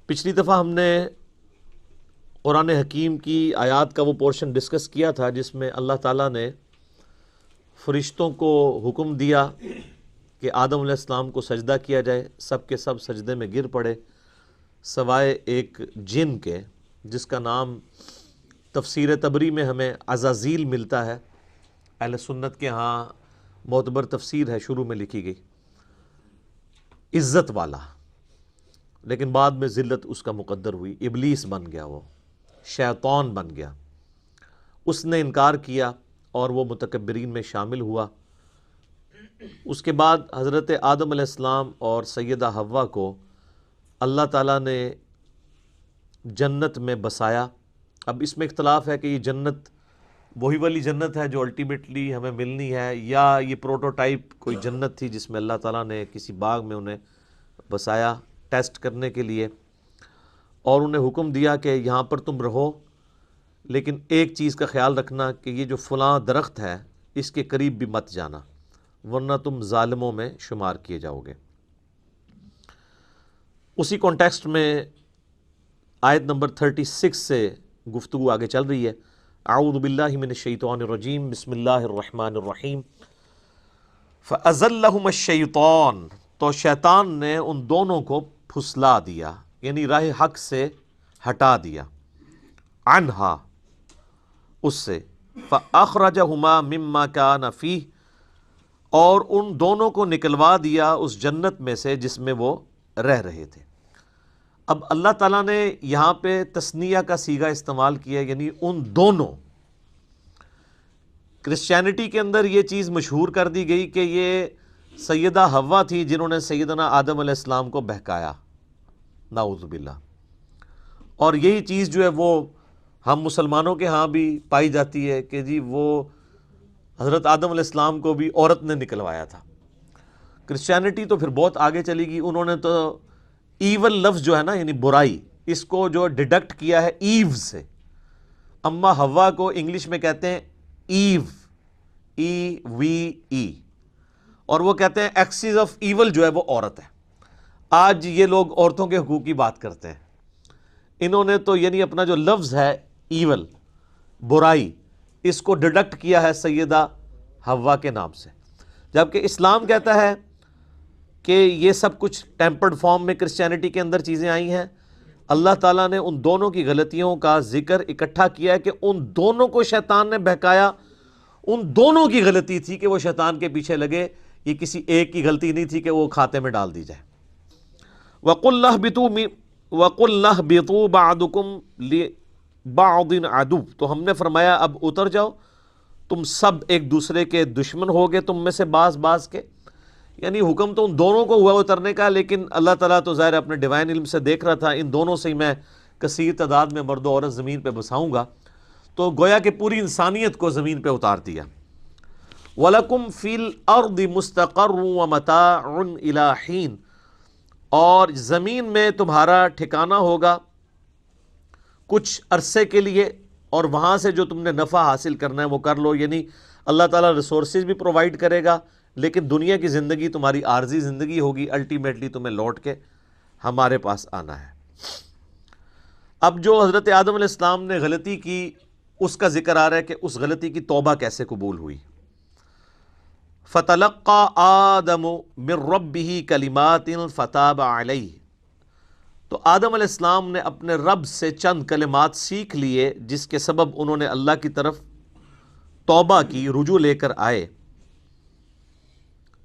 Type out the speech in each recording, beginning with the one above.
پچھلی دفعہ ہم نے قرآن حکیم کی آیات کا وہ پورشن ڈسکس کیا تھا جس میں اللہ تعالیٰ نے فرشتوں کو حکم دیا کہ آدم علیہ السلام کو سجدہ کیا جائے. سب کے سب سجدے میں گر پڑے سوائے ایک جن کے جس کا نام تفسیر تبری میں ہمیں عزازیل ملتا ہے. اہل سنت کے ہاں معتبر تفسیر ہے، شروع میں لکھی گئی، عزت والا، لیکن بعد میں ذلت اس کا مقدر ہوئی. ابلیس بن گیا، وہ شیطان بن گیا. اس نے انکار کیا اور وہ متکبرین میں شامل ہوا. اس کے بعد حضرت آدم علیہ السلام اور سیدہ حوا کو اللہ تعالیٰ نے جنت میں بسایا. اب اس میں اختلاف ہے کہ یہ جنت وہی والی جنت ہے جو الٹیمیٹلی ہمیں ملنی ہے، یا یہ پروٹوٹائپ کوئی جنت تھی جس میں اللہ تعالیٰ نے کسی باغ میں انہیں بسایا ٹیسٹ کرنے کے لیے، اور انہیں حکم دیا کہ یہاں پر تم رہو، لیکن ایک چیز کا خیال رکھنا کہ یہ جو فلاں درخت ہے اس کے قریب بھی مت جانا ورنہ تم ظالموں میں شمار کیے جاؤ گے. اسی کانٹیکسٹ میں آیت نمبر 36 سے گفتگو آگے چل رہی ہے. اعوذ باللہ من الشیطان الرجیم، بسم اللہ الرحمن الرحیم. فَأَزَلَّهُمَ الشَّيْطَانُ، تو شیطان نے ان دونوں کو پھسلا دیا، یعنی راہ حق سے ہٹا دیا. عنہا، اس سے. فَأَخْرَجَهُمَا مِمَّا كَانَ فِيهِ، اور ان دونوں کو نکلوا دیا اس جنت میں سے جس میں وہ رہ رہے تھے. اب اللہ تعالیٰ نے یہاں پہ تثنیہ کا صیغہ استعمال کیا، یعنی ان دونوں. کرسچینٹی کے اندر یہ چیز مشہور کر دی گئی کہ یہ سیدہ حوا تھی جنہوں نے سیدنا آدم علیہ السلام کو بہکایا، نعوذ باللہ. اور یہی چیز جو ہے وہ ہم مسلمانوں کے ہاں بھی پائی جاتی ہے کہ جی وہ حضرت آدم علیہ السلام کو بھی عورت نے نکلوایا تھا. کرسچینٹی تو پھر بہت آگے چلی گئی، انہوں نے تو ایول لفظ جو ہے نا، یعنی برائی، اس کو جو ڈیڈکٹ کیا ہے ایو سے. اما حوا کو انگلش میں کہتے ہیں ایو، EVE، اور وہ کہتے ہیں ایکسس آف ایول جو ہے وہ عورت ہے. آج یہ لوگ عورتوں کے حقوق کی بات کرتے ہیں. انہوں نے تو یعنی اپنا جو لفظ ہے ایول، برائی، اس کو ڈیڈکٹ کیا ہے سیدہ حوا کے نام سے، جبکہ اسلام کہتا ہے کہ یہ سب کچھ ٹیمپرڈ فارم میں کرسچینٹی کے اندر چیزیں آئی ہیں. اللہ تعالیٰ نے ان دونوں کی غلطیوں کا ذکر اکٹھا کیا ہے کہ ان دونوں کو شیطان نے بہکایا. ان دونوں کی غلطی تھی کہ وہ شیطان کے پیچھے لگے، یہ کسی ایک کی غلطی نہیں تھی کہ وہ کھاتے میں ڈال دی جائے. وَقُلْ اهْبِطُوا بَعْضُكُمْ لِبَعْضٍ عَدُوٌّ، تو ہم نے فرمایا اب اتر جاؤ، تم سب ایک دوسرے کے دشمن ہوگے، تم میں سے بعض کے. یعنی حکم تو ان دونوں کو ہوا اترنے کا، لیکن اللہ تعالیٰ تو ظاہر اپنے ڈیوائن علم سے دیکھ رہا تھا ان دونوں سے ہی میں کثیر تعداد میں مرد و عورت زمین پہ بساؤں گا، تو گویا کہ پوری انسانیت کو زمین پہ اتار دیا. وَلَكُمْ فِي الْأَرْضِ مُسْتَقَرٌّ وَمَتَاعٌ إِلَىٰ حِينٍ، اور زمین میں تمہارا ٹھکانہ ہوگا کچھ عرصے کے لیے، اور وہاں سے جو تم نے نفع حاصل کرنا ہے وہ کر لو. یعنی اللہ تعالیٰ ریسورسز بھی پرووائڈ کرے گا، لیکن دنیا کی زندگی تمہاری عارضی زندگی ہوگی، الٹیمیٹلی تمہیں لوٹ کے ہمارے پاس آنا ہے. اب جو حضرت آدم علیہ السلام نے غلطی کی اس کا ذکر آ رہا ہے کہ اس غلطی کی توبہ کیسے قبول ہوئی. فَتَلَقَّى آدَمُ مِن رَبِّهِ كَلِمَاتٍ فَتَابَ عَلَيْهِ، تو آدم علیہ السلام نے اپنے رب سے چند کلمات سیکھ لیے جس کے سبب انہوں نے اللہ کی طرف توبہ کی، رجوع لے کر آئے،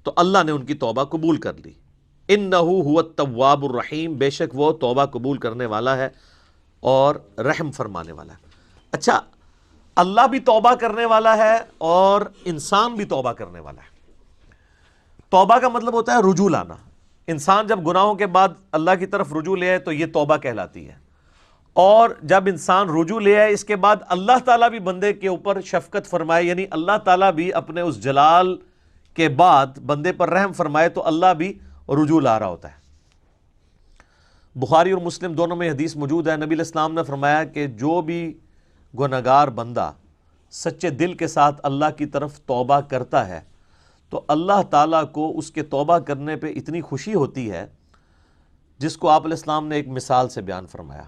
تو اللہ نے ان کی توبہ قبول کر لی. اِنَّهُ هُوَ التَّوَّابُ الرَّحِيمُ، بے شک وہ توبہ قبول کرنے والا ہے اور رحم فرمانے والا ہے. اچھا، اللہ بھی توبہ کرنے والا ہے اور انسان بھی توبہ کرنے والا ہے. توبہ کا مطلب ہوتا ہے رجوع لانا. انسان جب گناہوں کے بعد اللہ کی طرف رجوع لے آئے تو یہ توبہ کہلاتی ہے. اور جب انسان رجوع لے آئے اس کے بعد اللہ تعالیٰ بھی بندے کے اوپر شفقت فرمائے، یعنی اللہ تعالیٰ بھی اپنے اس جلال کے بعد بندے پر رحم فرمائے، تو اللہ بھی رجوع لا رہا ہوتا ہے. بخاری اور مسلم دونوں میں حدیث موجود ہے. نبی علیہ السلام نے فرمایا کہ جو بھی گنہگار بندہ سچے دل کے ساتھ اللہ کی طرف توبہ کرتا ہے تو اللہ تعالیٰ کو اس کے توبہ کرنے پہ اتنی خوشی ہوتی ہے جس کو آپ علیہ السلام نے ایک مثال سے بیان فرمایا.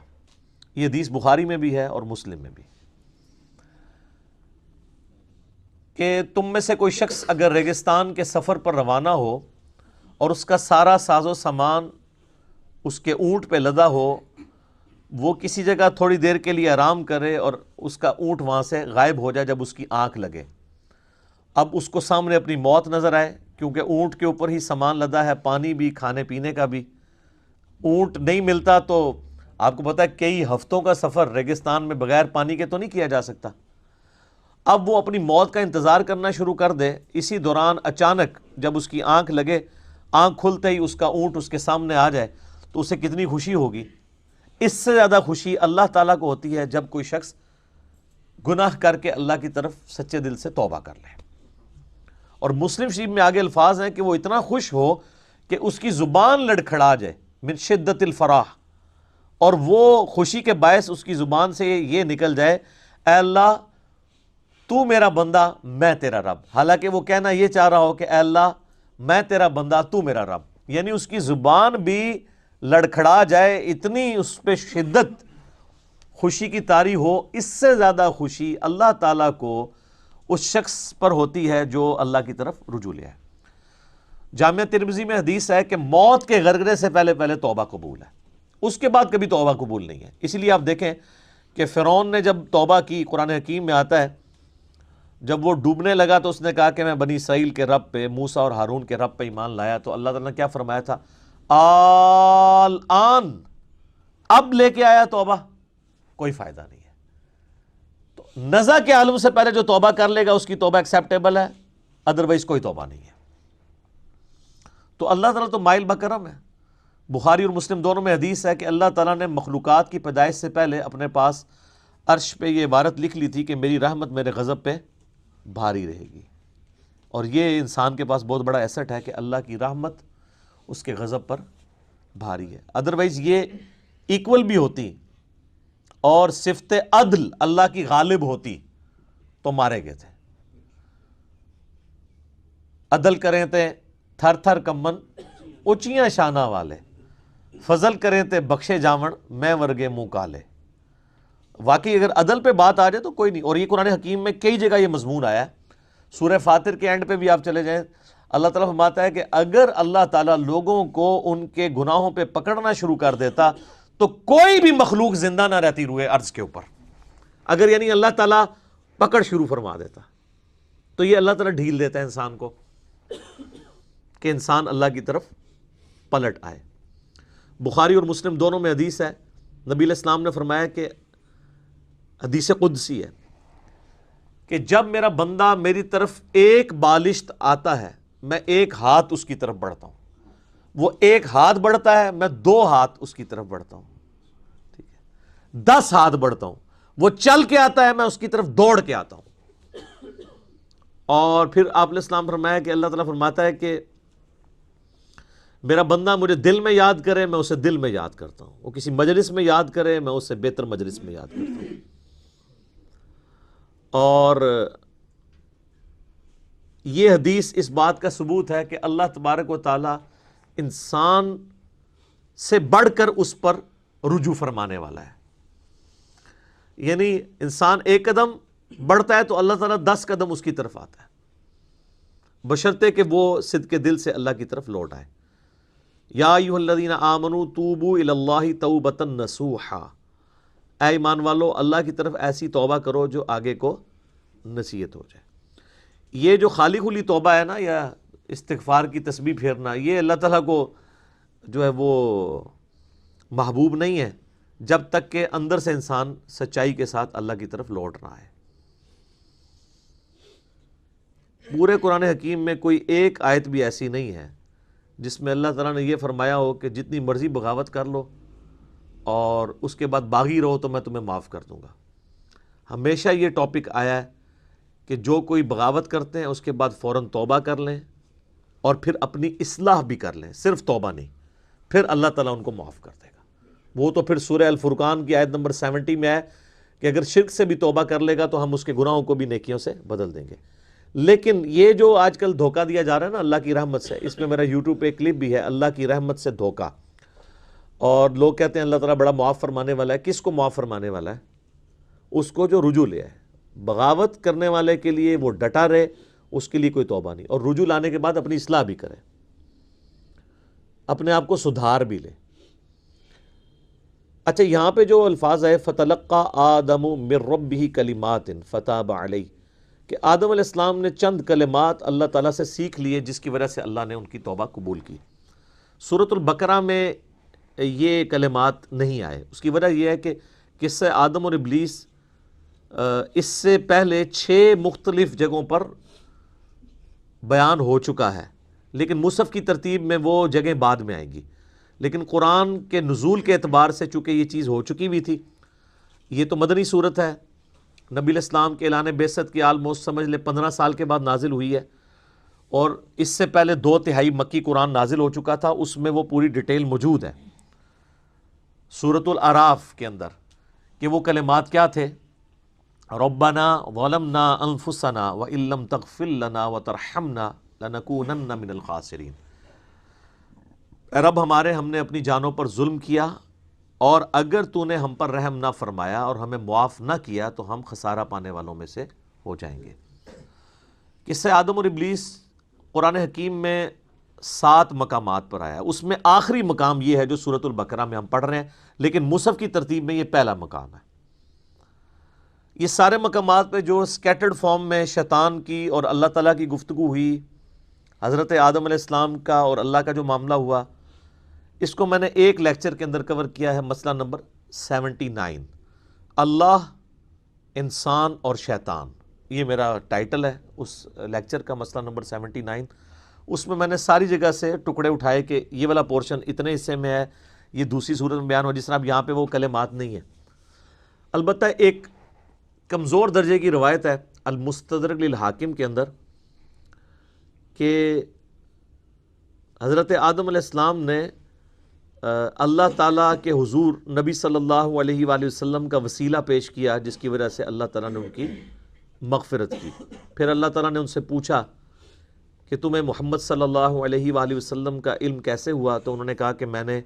یہ حدیث بخاری میں بھی ہے اور مسلم میں بھی, کہ تم میں سے کوئی شخص اگر ریگستان کے سفر پر روانہ ہو اور اس کا سارا ساز و سامان اس کے اونٹ پہ لدا ہو, وہ کسی جگہ تھوڑی دیر کے لیے آرام کرے اور اس کا اونٹ وہاں سے غائب ہو جائے جب اس کی آنکھ لگے. اب اس کو سامنے اپنی موت نظر آئے, کیونکہ اونٹ کے اوپر ہی سامان لدا ہے, پانی بھی, کھانے پینے کا بھی. اونٹ نہیں ملتا تو آپ کو پتہ ہے کئی ہفتوں کا سفر ریگستان میں بغیر پانی کے تو نہیں کیا جا سکتا. اب وہ اپنی موت کا انتظار کرنا شروع کر دے. اسی دوران اچانک جب اس کی آنکھ لگے, آنکھ کھلتے ہی اس کا اونٹ اس کے سامنے آ جائے تو اسے کتنی خوشی ہوگی. اس سے زیادہ خوشی اللہ تعالیٰ کو ہوتی ہے جب کوئی شخص گناہ کر کے اللہ کی طرف سچے دل سے توبہ کر لے. اور مسلم شریف میں آگے الفاظ ہیں کہ وہ اتنا خوش ہو کہ اس کی زبان لڑکھڑا جائے, من شدت الفرح, اور وہ خوشی کے باعث اس کی زبان سے یہ نکل جائے, اے اللہ تو میرا بندہ میں تیرا رب. حالانکہ وہ کہنا یہ چاہ رہا ہو کہ اے اللہ میں تیرا بندہ تو میرا رب, یعنی اس کی زبان بھی لڑکھڑا جائے, اتنی اس پہ شدت خوشی کی طاری ہو. اس سے زیادہ خوشی اللہ تعالیٰ کو اس شخص پر ہوتی ہے جو اللہ کی طرف رجوع لے ہے. جامعہ ترمذی میں حدیث ہے کہ موت کے غرغرے سے پہلے توبہ قبول ہے, اس کے بعد کبھی توبہ قبول نہیں ہے. اس لیے آپ دیکھیں کہ فرعون نے جب توبہ کی, قرآن حکیم میں آتا ہے جب وہ ڈوبنے لگا تو اس نے کہا کہ میں بنی اسرائیل کے رب پہ, موسیٰ اور ہارون کے رب پہ ایمان لایا. تو اللہ تعالیٰ نے کیا فرمایا تھا, الآن, اب لے کے آیا توبہ, کوئی فائدہ نہیں ہے. تو نزع کے عالم سے پہلے جو توبہ کر لے گا اس کی توبہ ایکسیپٹیبل ہے, ادروائز کوئی توبہ نہیں ہے. تو اللہ تعالیٰ تو مائل بکرم ہے. بخاری اور مسلم دونوں میں حدیث ہے کہ اللہ تعالیٰ نے مخلوقات کی پیدائش سے پہلے اپنے پاس عرش پہ یہ عبارت لکھ لی تھی کہ میری رحمت میرے غضب پہ بھاری رہے گی. اور یہ انسان کے پاس بہت بڑا ایسٹ ہے کہ اللہ کی رحمت اس کے غضب پر بھاری ہے. ادروائز یہ ایکول بھی ہوتی اور صفت عدل اللہ کی غالب ہوتی تو مارے گئے تھے. عدل کریں تے تھر تھر کمن اچیاں شانہ والے, فضل کریں تے بخشے جاون میں ورگے منہ کالے. واقعی اگر عدل پہ بات آ جائے تو کوئی نہیں. اور یہ قرآن حکیم میں کئی جگہ یہ مضمون آیا ہے. سورہ فاطر کے اینڈ پہ بھی آپ چلے جائیں, اللہ تعالیٰ فرماتا ہے کہ اگر اللہ تعالیٰ لوگوں کو ان کے گناہوں پہ پکڑنا شروع کر دیتا تو کوئی بھی مخلوق زندہ نہ رہتی روئے ارض کے اوپر. اگر یعنی اللہ تعالیٰ پکڑ شروع فرما دیتا تو یہ اللہ تعالیٰ ڈھیل دیتا ہے انسان کو کہ انسان اللہ کی طرف پلٹ آئے. بخاری اور مسلم دونوں میں حدیث ہے, نبی علیہ السلام نے فرمایا کہ حدیث قدسی ہے کہ جب میرا بندہ میری طرف ایک بالشت آتا ہے میں ایک ہاتھ اس کی طرف بڑھتا ہوں, وہ ایک ہاتھ بڑھتا ہے میں 2 ہاتھ اس کی طرف بڑھتا ہوں, ٹھیک ہے, 10 ہاتھ بڑھتا ہوں, وہ چل کے آتا ہے میں اس کی طرف دوڑ کے آتا ہوں. اور پھر آپ علیہ السلام فرمایا کہ اللہ تعالیٰ فرماتا ہے کہ میرا بندہ مجھے دل میں یاد کرے میں اسے دل میں یاد کرتا ہوں, وہ کسی مجلس میں یاد کرے میں اسے بہتر مجلس میں یاد کرتا ہوں. اور یہ حدیث اس بات کا ثبوت ہے کہ اللہ تبارک و تعالی انسان سے بڑھ کر اس پر رجوع فرمانے والا ہے. یعنی انسان ایک قدم بڑھتا ہے تو اللہ تعالیٰ 10 قدم اس کی طرف آتا ہے, بشرطے کہ وہ صدق دل سے اللہ کی طرف لوٹ آئے. یا ایھا الذین آمنوا توبوا الی اللہ توبۃ نصوحا, اے ایمان والو اللہ کی طرف ایسی توبہ کرو جو آگے کو نصیحت ہو جائے. یہ جو خالی خلی توبہ ہے نا یا استغفار کی تسبیح پھیرنا, یہ اللہ تعالیٰ کو جو ہے وہ محبوب نہیں ہے جب تک کہ اندر سے انسان سچائی کے ساتھ اللہ کی طرف لوٹ رہا ہے. پورے قرآن حکیم میں کوئی ایک آیت بھی ایسی نہیں ہے جس میں اللہ تعالیٰ نے یہ فرمایا ہو کہ جتنی مرضی بغاوت کر لو اور اس کے بعد باغی رہو تو میں تمہیں معاف کر دوں گا. ہمیشہ یہ ٹاپک آیا ہے کہ جو کوئی بغاوت کرتے ہیں اس کے بعد فوراً توبہ کر لیں اور پھر اپنی اصلاح بھی کر لیں, صرف توبہ نہیں, پھر اللہ تعالیٰ ان کو معاف کر دے گا. وہ تو پھر سورہ الفرقان کی آیت نمبر 70 میں ہے کہ اگر شرک سے بھی توبہ کر لے گا تو ہم اس کے گناہوں کو بھی نیکیوں سے بدل دیں گے. لیکن یہ جو آج کل دھوکہ دیا جا رہا ہے نا اللہ کی رحمت سے, اس میں میرا یوٹیوب پہ ایک کلپ بھی ہے, اللہ کی رحمت سے دھوکہ. اور لوگ کہتے ہیں اللہ تعالیٰ بڑا معاف فرمانے والا ہے. کس کو معاف فرمانے والا ہے؟ اس کو جو رجوع لے آئے. بغاوت کرنے والے کے لیے وہ ڈٹا رہے، اس کے لیے کوئی توبہ نہیں، اور رجوع لانے کے بعد اپنی اصلاح بھی کرے، اپنے آپ کو سدھار بھی لے. اچھا، یہاں پہ جو الفاظ ہے فَتَلَقَّى آدَمُ مِن رَبِّهِ كَلِمَاتٍ فَتَابَ عَلَيْهِ، کہ آدم علیہ السلام نے چند کلمات اللہ تعالیٰ سے سیکھ لیے جس کی وجہ سے اللہ نے ان کی توبہ قبول کی. سورۃ البقرہ میں یہ کلمات نہیں آئے. اس کی وجہ یہ ہے کہ قصہ آدم اور ابلیس اس سے پہلے 6 مختلف جگہوں پر بیان ہو چکا ہے، لیکن مصحف کی ترتیب میں وہ جگہیں بعد میں آئیں گی. لیکن قرآن کے نزول کے اعتبار سے چونکہ یہ چیز ہو چکی بھی تھی، یہ تو مدنی صورت ہے، نبی علیہ السلام کے اعلان بعثت کی آلموسٹ سمجھ لے 15 سال کے بعد نازل ہوئی ہے، اور اس سے پہلے 2/3 مکی قرآن نازل ہو چکا تھا. اس میں وہ پوری ڈیٹیل موجود ہے سورۃ الاعراف کے اندر کہ وہ کلمات کیا تھے. ربنا ظلمنا انفسنا وان لم تغفر لنا وترحمنا لنکونن من الخاسرین. اے رب ہمارے، ہم نے اپنی جانوں پر ظلم کیا، اور اگر تو نے ہم پر رحم نہ فرمایا اور ہمیں معاف نہ کیا تو ہم خسارہ پانے والوں میں سے ہو جائیں گے. قصہ آدم اور ابلیس قرآن حکیم میں 7 مقامات پر آیا ہے. اس میں آخری مقام یہ ہے جو سورۃ البقرہ میں ہم پڑھ رہے ہیں، لیکن مصحف کی ترتیب میں یہ پہلا مقام ہے. یہ سارے مقامات پہ جو سکیٹرڈ فارم میں شیطان کی اور اللہ تعالیٰ کی گفتگو ہوئی، حضرت آدم علیہ السلام کا اور اللہ کا جو معاملہ ہوا، اس کو میں نے ایک لیکچر کے اندر کور کیا ہے، مسئلہ نمبر 79، اللہ، انسان اور شیطان. یہ میرا ٹائٹل ہے اس لیکچر کا، مسئلہ نمبر 79. اس میں نے ساری جگہ سے ٹکڑے اٹھائے کہ یہ والا پورشن اتنے حصے میں ہے، یہ دوسری صورت میں بیان ہو، جس طرح اب یہاں پہ وہ کلمات نہیں ہیں. البتہ ایک کمزور درجے کی روایت ہے المستدرک للحاکم کے اندر کہ حضرت آدم علیہ السلام نے اللہ تعالیٰ کے حضور نبی صلی اللہ علیہ وآلہ وسلم کا وسیلہ پیش کیا، جس کی وجہ سے اللہ تعالیٰ نے ان کی مغفرت کی. پھر اللہ تعالیٰ نے ان سے پوچھا کہ تمہیں محمد صلی اللہ علیہ وآلہ وسلم کا علم کیسے ہوا؟ تو انہوں نے کہا کہ میں نے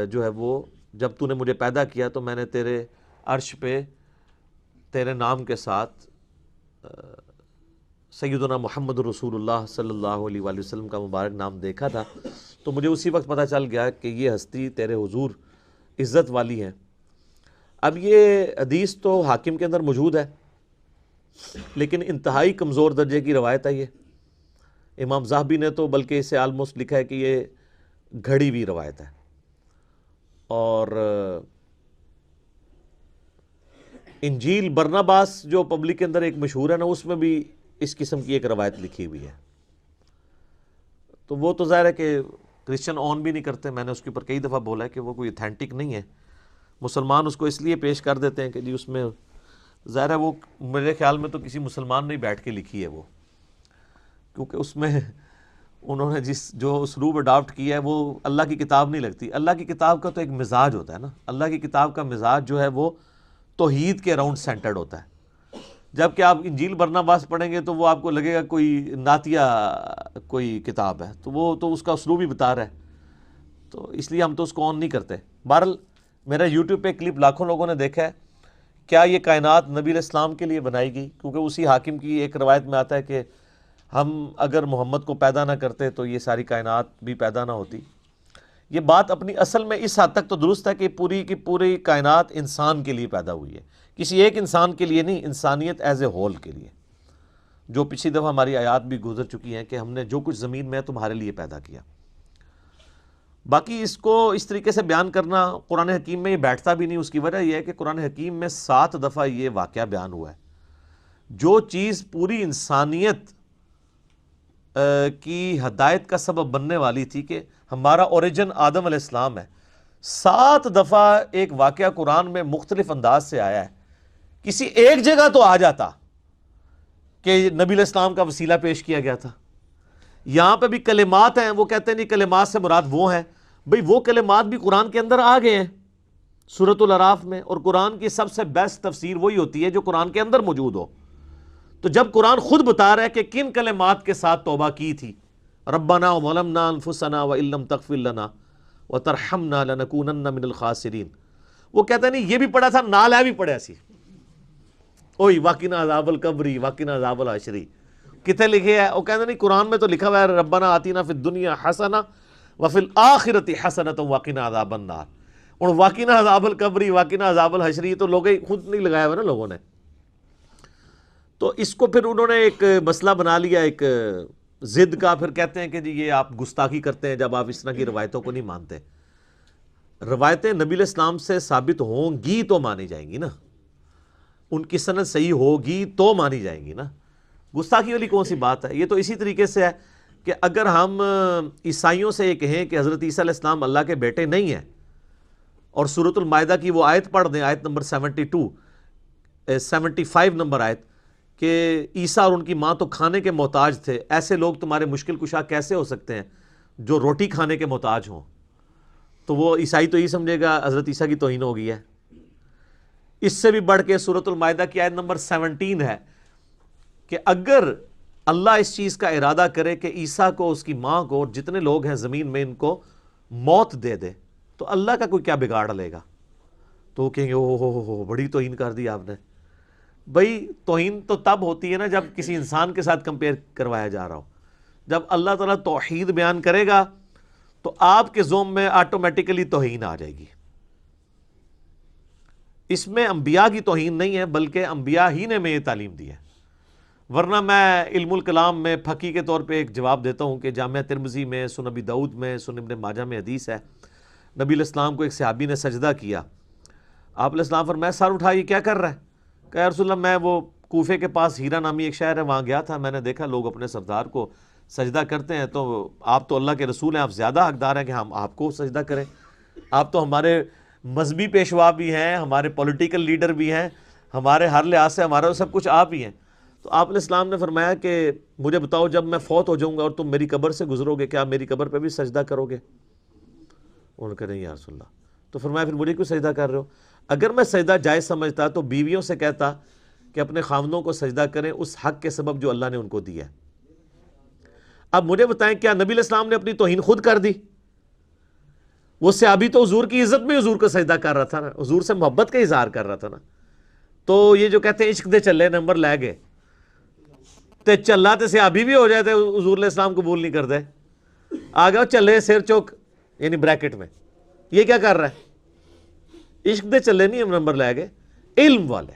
جو ہے وہ جب تو نے مجھے پیدا کیا تو میں نے تیرے عرش پہ تیرے نام کے ساتھ سیدنا محمد رسول اللہ صلی اللہ علیہ وآلہ وسلم کا مبارک نام دیکھا تھا، تو مجھے اسی وقت پتہ چل گیا کہ یہ ہستی تیرے حضور عزت والی ہیں. اب یہ حدیث تو حاکم کے اندر موجود ہے، لیکن انتہائی کمزور درجے کی روایت ہے. یہ امام ذہبی نے تو بلکہ اسے آلموسٹ لکھا ہے کہ یہ گھڑی ہوئی روایت ہے. اور انجیل برناباس جو پبلک کے اندر ایک مشہور ہے نا، اس میں بھی اس قسم کی ایک روایت لکھی ہوئی ہے. تو وہ تو ظاہر ہے کہ کرسچن آن بھی نہیں کرتے، میں نے اس کے اوپر کئی دفعہ بولا ہے کہ وہ کوئی اتھینٹک نہیں ہے. مسلمان اس کو اس لیے پیش کر دیتے ہیں کہ جی اس میں ظاہر ہے وہ میرے خیال میں تو کسی مسلمان نے بیٹھ کے لکھی ہے وہ، کیونکہ اس میں انہوں نے جو اسلوب اڈاپٹ کیا ہے وہ اللہ کی کتاب نہیں لگتی. اللہ کی کتاب کا تو ایک مزاج ہوتا ہے نا، اللہ کی کتاب کا مزاج جو ہے وہ توحید کے اراؤنڈ سینٹرڈ ہوتا ہے. جبکہ آپ انجیل برناباس پڑھیں گے تو وہ آپ کو لگے گا کوئی نعتیہ کوئی کتاب ہے، تو وہ تو اس کا اسلوب ہی بتا رہا ہے، تو اس لیے ہم تو اس کو آن نہیں کرتے. بہرحال میرا یوٹیوب پہ کلپ لاکھوں لوگوں نے دیکھا ہے. کیا یہ کائنات نبی علیہ السلام کے لیے بنائی گئی؟ کیونکہ اسی حاکم کی ایک روایت میں آتا ہے کہ ہم اگر محمد کو پیدا نہ کرتے تو یہ ساری کائنات بھی پیدا نہ ہوتی. یہ بات اپنی اصل میں اس حد تک تو درست ہے کہ پوری کی پوری کائنات انسان کے لیے پیدا ہوئی ہے، کسی ایک انسان کے لیے نہیں، انسانیت ایز اے ہول کے لیے. جو پچھلی دفعہ ہماری آیات بھی گزر چکی ہیں کہ ہم نے جو کچھ زمین میں ہے تمہارے لیے پیدا کیا. باقی اس کو اس طریقے سے بیان کرنا قرآن حکیم میں یہ بیٹھتا بھی نہیں. اس کی وجہ یہ ہے کہ قرآن حکیم میں 7 دفعہ یہ واقعہ بیان ہوا ہے. جو چیز پوری انسانیت کی ہدایت کا سبب بننے والی تھی کہ ہمارا اوریجن آدم علیہ السلام ہے، 7 دفعہ ایک واقعہ قرآن میں مختلف انداز سے آیا ہے. کسی ایک جگہ تو آ جاتا کہ نبی علیہ السلام کا وسیلہ پیش کیا گیا تھا. یہاں پہ بھی کلمات ہیں، وہ کہتے ہیں نہیں کلمات سے مراد وہ ہیں. بھئی وہ کلمات بھی قرآن کے اندر آ گئے ہیں سورۃ الاعراف میں، اور قرآن کی سب سے بیسٹ تفسیر وہی ہوتی ہے جو قرآن کے اندر موجود ہو. تو جب قرآن خود بتا رہا ہے کہ کن کلمات کے ساتھ توبہ کی تھی، ربنا ظلمنا انفسنا وان لم تغفر لنا وَتَرْحَمْنَا لَنَكُونَنَّ مِنَ الْخَاسِرِينَ. وہ کہتا ہے نہیں یہ بھی پڑھا تھا نال ہے بھی پڑھا سی اوئی وَقِنَا عَذَابَ الْقَبْرِ وَقِنَا عَذَابَ الْحَشْرِ. کتنے لکھے ہے؟ وہ کہتے نہیں قرآن میں تو لکھا ہوا ہے ربنا آتینا فی الدنیا حسنہ وفی الآخرۃ حسنۃ وقنا عذاب النار. اور وقنا عذاب القبر وقنا عذاب الحشر تو لوگ خود نہیں لگایا ہوا نا لوگوں نے. تو اس کو پھر انہوں نے ایک مسئلہ بنا لیا ایک ضد کا. پھر کہتے ہیں کہ جی یہ آپ گستاخی کرتے ہیں جب آپ اس طرح کی روایتوں کو نہیں مانتے. روایتیں نبی علیہ السلام سے ثابت ہوں گی تو مانی جائیں گی نا, ان کی سند صحیح ہوگی تو مانی جائیں گی نا. گستاخی والی کون سی بات ہے؟ یہ تو اسی طریقے سے ہے کہ اگر ہم عیسائیوں سے یہ کہیں کہ حضرت عیسیٰ علیہ السلام اللہ کے بیٹے نہیں ہیں اور سورۃ المائدہ کی وہ آیت پڑھ دیں, آیت نمبر 75 نمبر آیت, کہ عیسیٰ اور ان کی ماں تو کھانے کے محتاج تھے, ایسے لوگ تمہارے مشکل کشا کیسے ہو سکتے ہیں جو روٹی کھانے کے محتاج ہوں, تو وہ عیسائی تو یہ سمجھے گا حضرت عیسیٰ کی توہین ہو گئی ہے. اس سے بھی بڑھ کے سورۃ المائدہ کی آیت نمبر 17 ہے کہ اگر اللہ اس چیز کا ارادہ کرے کہ عیسیٰ کو, اس کی ماں کو, اور جتنے لوگ ہیں زمین میں ان کو موت دے دے تو اللہ کا کوئی کیا بگاڑ لے گا؟ تو وہ کہیں گے او بڑی توہین کر دی آپ نے. بھئی توہین تو تب ہوتی ہے نا جب کسی انسان کے ساتھ کمپیئر کروایا جا رہا ہو. جب اللہ تعالیٰ توحید بیان کرے گا تو آپ کے ذوم میں آٹومیٹیکلی توہین آ جائے گی. اس میں انبیاء کی توہین نہیں ہے بلکہ انبیاء ہی نے ہمیں یہ تعلیم دی ہے. ورنہ میں علم الکلام میں پھکی کے طور پہ ایک جواب دیتا ہوں کہ جامعہ ترمذی میں, سنن ابی داؤد میں, سنن ابن ماجہ میں حدیث ہے, نبی علیہ السلام کو ایک صحابی نے سجدہ کیا. آپ علیہ السلام فرمایا سر اٹھا یہ کیا کر رہا ہے؟ کہا یا رسول اللہ میں وہ کوفے کے پاس ہیرا نامی ایک شہر ہے وہاں گیا تھا, میں نے دیکھا لوگ اپنے سردار کو سجدہ کرتے ہیں, تو آپ تو اللہ کے رسول ہیں, آپ زیادہ حقدار ہیں کہ ہم آپ کو سجدہ کریں. آپ تو ہمارے مذہبی پیشوا بھی ہیں, ہمارے پولیٹیکل لیڈر بھی ہیں, ہمارے ہر لحاظ سے ہمارا سب کچھ آپ ہی ہیں. تو آپ علیہ السلام نے فرمایا کہ مجھے بتاؤ جب میں فوت ہو جاؤں گا اور تم میری قبر سے گزرو گے کیا میری قبر پہ بھی سجدہ کرو گے؟ انہوں نے کہا نہیں یا رسول اللہ. تو فرمایا پھر مجھے کیوں سجدہ کر رہے ہو؟ اگر میں سجدہ جائز سمجھتا تو بیویوں سے کہتا کہ اپنے خاوندوں کو سجدہ کریں اس حق کے سبب جو اللہ نے ان کو دیا ہے. اب مجھے بتائیں کیا نبی علیہ السلام نے اپنی توہین خود کر دی؟ وہ صحابی تو حضور کی عزت میں حضور کو سجدہ کر رہا تھا نا, حضور سے محبت کا اظہار کر رہا تھا نا. تو یہ جو کہتے ہیں عشق دے چلے نمبر لے گئے تے چلا تے صحابی بھی ہو جائے تے حضور علیہ السلام قبول نہیں کرتے, آ گیا چلے سر چوک یعنی بریکٹ میں. یہ کیا کر رہا ہے؟ عشق دے چلے نہیں ہم نمبر لے گئے, علم والے